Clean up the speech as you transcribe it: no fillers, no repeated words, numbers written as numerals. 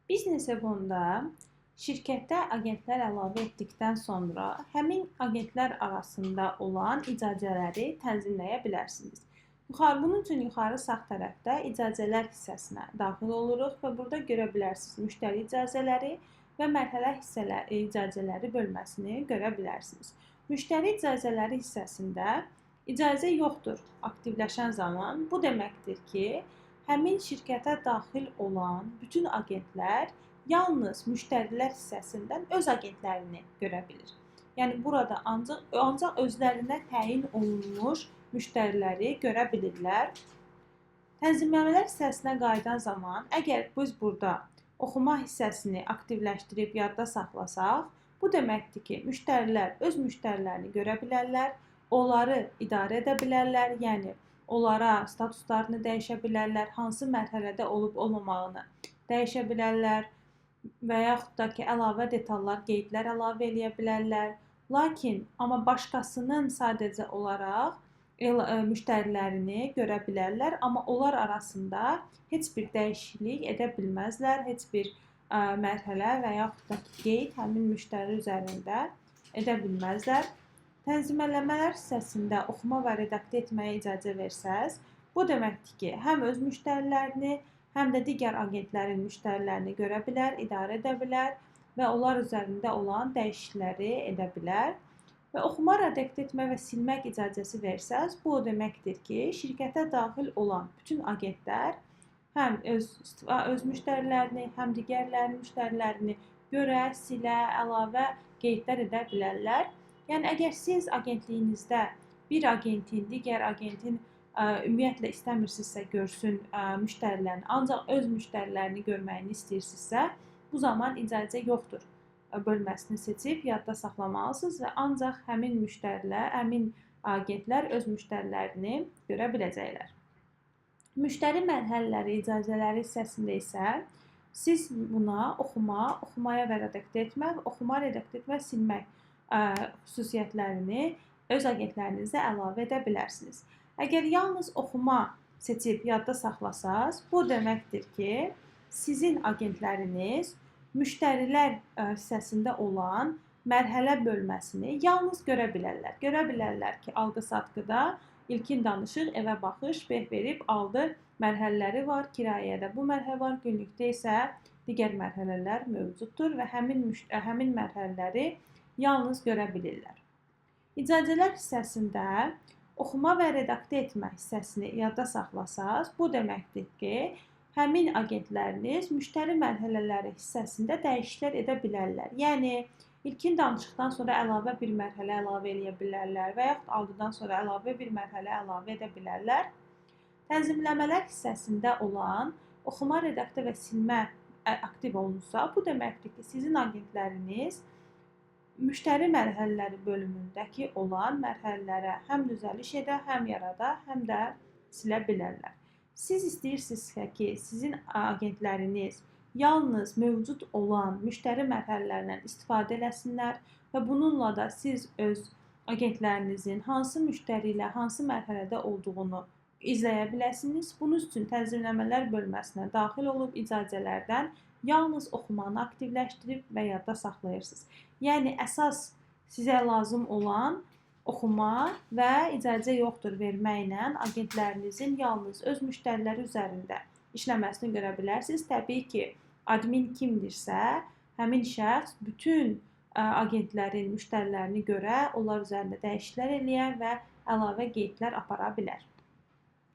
Biznes fonda şirkətdə agentlər əlavə etdikdən sonra həmin agentlər arasında olan icazələri tənzimləyə bilərsiniz. Bunun üçün yuxarı sağ tərəfdə icazələr hissəsinə daxil oluruq və burada görə bilərsiniz müştəri icazələri və mərhələ icazələri bölməsini görə bilərsiniz. Müştəri icazələri hissəsində icazə yoxdur aktivləşən zaman. Bu deməkdir ki, həmin şirkətə daxil olan bütün agentlər yalnız müştərilər hissəsindən öz agentlərini görə bilir. Yəni burada ancaq özlərinə təyin olunmuş müştəriləri görə bilirlər. Tənzimləmələr hissəsinə qayıdan zaman, əgər biz burada oxuma hissəsini aktivləşdirib yadda saxlasaq, bu deməkdir ki, müştərilər öz müştərilərini görə bilərlər, onları idarə edə bilərlər, yəni onlara statuslarını dəyişə bilərlər, hansı mərhələdə olub-olmamağını dəyişə bilərlər və yaxud da ki, əlavə detallar, qeydlər əlavə eləyə bilərlər. Lakin, amma başqasının sadəcə olaraq müştərilərini görə bilərlər, amma onlar arasında heç bir dəyişiklik edə bilməzlər, heç bir mərhələ və yaxud da ki, qeyd həmin müştəri üzərində edə bilməzlər. Tənzimləmələr hissəsində oxuma və redaktə etməyə icazə versəz, bu deməkdir ki, həm öz müştərilərini, həm də digər agentlərin müştərilərini görə bilər, idarə edə bilər və onlar üzərində olan dəyişiklikləri edə bilər. Və oxuma, redaktə etmə və silmək icazəsi versəz, bu deməkdir ki, şirkətə daxil olan bütün agentlər həm öz müştərilərini, həm digərlərinin müştərilərini görə, silə, əlavə qeydlər edə bilərlər. Yəni, əgər siz agentliyinizdə bir agentin, digər agentin ümumiyyətlə istəmirsinizsə görsün müştərilərini, ancaq öz müştərilərini görməyini istəyirsinizsə, bu zaman icazə yoxdur bölməsini seçib yadda saxlamalısınız və ancaq həmin müştərilər, həmin agentlər öz müştərilərini görə biləcəklər. Müştəri mərhələləri, icazələri hissəsində isə siz buna oxumaya və redaktə etmə, oxuma, redaktə etmə, silmək xüsusiyyətlərini öz agentlərinizə əlavə edə bilərsiniz. Əgər yalnız oxuma seçib yadda saxlasaz, bu deməkdir ki, sizin agentləriniz müştərilər hissəsində olan mərhələ bölməsini yalnız görə bilərlər. Görə bilərlər ki, alqı-satqıda ilkin danışıq, evə baxış, beh verib aldı mərhələləri var, kirayədə bu mərhələ var, günlükdə isə digər mərhələlər mövcuddur və həmin mərhələləri yalnız görə bilirlər. İcazələr hissəsində oxuma və redaktə etmə hissəsini yadda saxlasaz, bu deməkdir ki, həmin agentləriniz müştəri mərhələləri hissəsində dəyişikliklər edə bilərlər. Yəni, ilkin danışıqdan sonra əlavə bir mərhələ əlavə edə bilərlər və yaxud aldıdan sonra əlavə bir mərhələ əlavə edə bilərlər. Tənzimləmələr hissəsində olan oxuma, redaktə və silmə aktiv olunsa, bu deməkdir ki, sizin agentləriniz müştəri mərhələləri bölümündəki olan mərhələlərə həm düzəliş edə, həm yarada, həm də silə bilərlər. Siz istəyirsinizsə ki, sizin agentləriniz yalnız mövcud olan müştəri mərhələlərindən istifadə eləsinlər və bununla da siz öz agentlərinizin hansı müştəri ilə, hansı mərhələdə olduğunu izləyə biləsiniz. Bunun üçün tənzimləmələr bölməsinə daxil olub icazələrdən yalnız oxumanı aktivləşdirib və yadda saxlayırsınız. Yəni, əsas sizə lazım olan oxuma və icazə yoxdur verməklə agentlərinizin yalnız öz müştəriləri üzərində işləməsini görə bilərsiniz. Təbii ki, admin kimdirsə, həmin şəxs bütün agentlərin müştərilərini görə, onlar üzərində dəyişikliklər eləyə və əlavə qeydlər apara bilər.